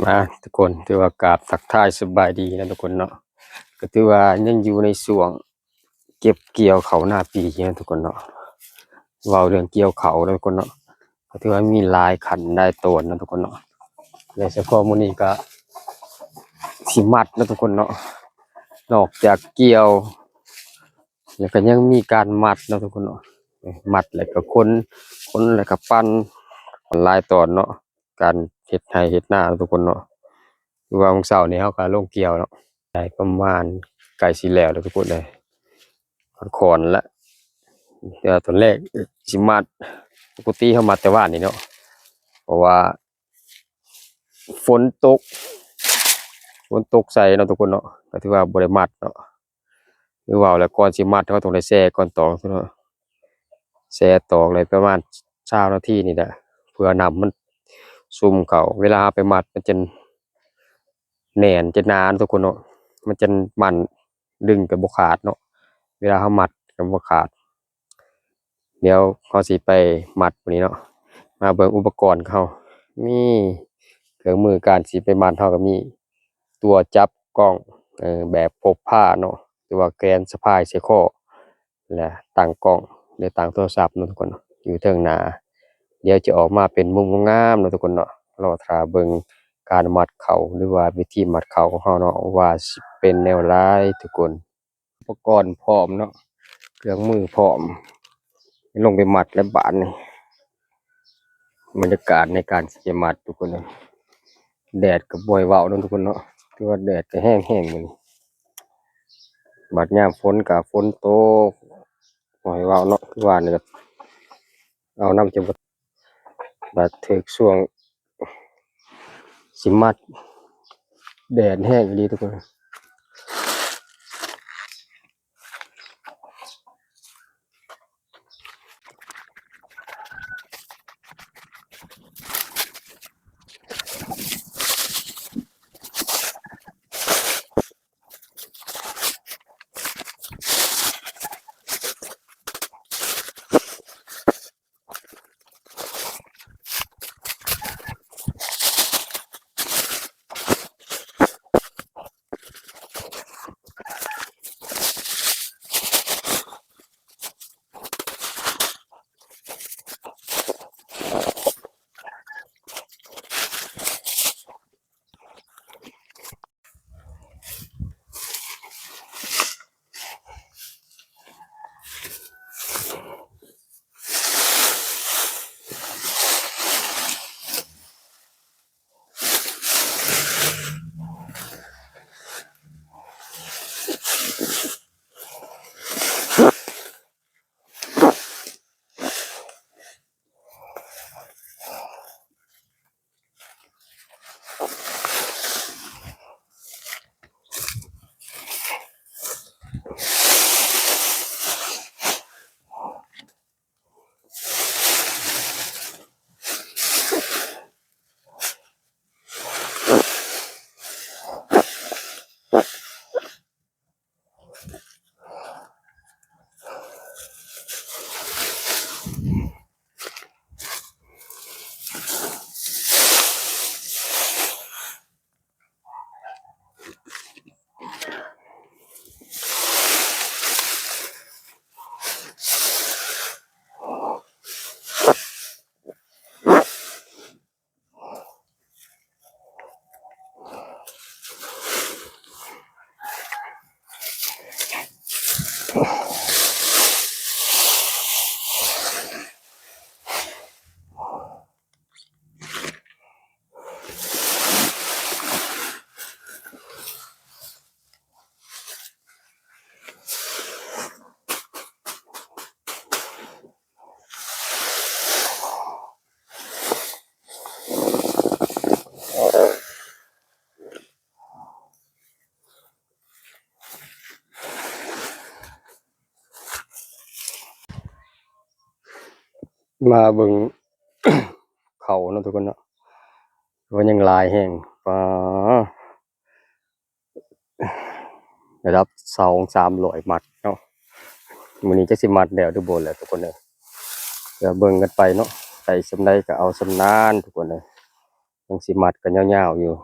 มาทุกคนถือว่ากราบทักทายสบายดีนะทุกคนเนาะก็ถือว่ายังอยู่ในช่วงเก็บเกี่ยวข้าวหน้าปีนะทุกคนเนาะเว้าเรื่องเกี่ยวข้าวนะทุกคนเนาะก็ถือว่ามีหลายขั้นหลายตอนนะทุกคนเนาะและเฉพาะมื้อนี้ก็สิมัดนะทุกคนเนาะนอกจากเกี่ยวแล้วก็ยังมีการมัดนะทุกคนเนาะมัดแล้วก็คนแล้วก็ปั้นหลายตอนเนาะการเฮ็ดไร่เฮ็ดนาทุกคนเนาะคือว่ามื้อเช้านี้เฮาก็ลงเกี่ยวเนาะได้ประมาณใกล้สิแล้วทุกคนเลยค่อนๆแล้วแต่ตอนแรกสิมัดปกติเฮามัดแต่ว่านนี่เนาะเพราะว่าฝนตกใส่เนาะทุกคนเนาะก็ถือว่าบ่ได้มัดเนาะคือว่าแล้วก่อนสิมัดเราต้องได้แช่ก่อนตอกเนาะแช่ตอกเลยประมาณ20นาทีนี่แหละเพื่อน้ำมันซุ่มเข้าเวลาเอาไปมัดมันจะแน่นจะนานทุกคนเนาะมันจะมันดึงก็บ่ขาดเนาะเวลาเฮามัดก็บ่ขาดเดี๋ยวเฮาสิไปมัดมื้อนี้เนาะมาเบิ่งอุปกรณ์เขามีเครื่องมือการสิไปมัดเฮาก็มีตัวจับกล้องแบบพกพาเนาะหรือว่าแกนสะพายใส่คอและตั้งกล้องหรือตั้งโทรศัพท์เนาะทุกคนเนาะอยู่เทิงหน้าเดี๋ยวจะออกมาเป็นมุมงามเนาะทุกคนเนาะรอท่าเบิ่งการมัดเข้าหรือว่าวิธีมัดเข้าของเฮาเนาะว่าสิเป็นแนวใดทุกคนอุปกรณ์พร้อมเนาะเครื่องมือพร้อมลงไปมัดแล้วบาดนี่บรรยากาศในการสิไปมัดทุกคนเนาะแดดก็บ่อยเว้าเนาะทุกคนเนาะคือว่าแดดก็แห้งๆมื้อนี้บัดยามฝนก็ฝนตกบ่ให้เว้าเนาะคือว่านี่ก็เอานำจะบัดถึกช่วงสิมัดแดดแห้งอีหลีทุกคนมาเบิ่ง เขาเนาะทุกคนเนาะว่ายังหลายแฮงฟ้าระดับ200-300มัดเนาะมื้อนี้จักสิมัดแล้วหรือบ่แล้วทุกคนเอ้ยเดี๋ยวเบิ่งกันไปเนาะใส่ส่ำใดก็เอาส่ำนั้นทุกคนเอ้ยยังสิมัดกันยาวๆอยู่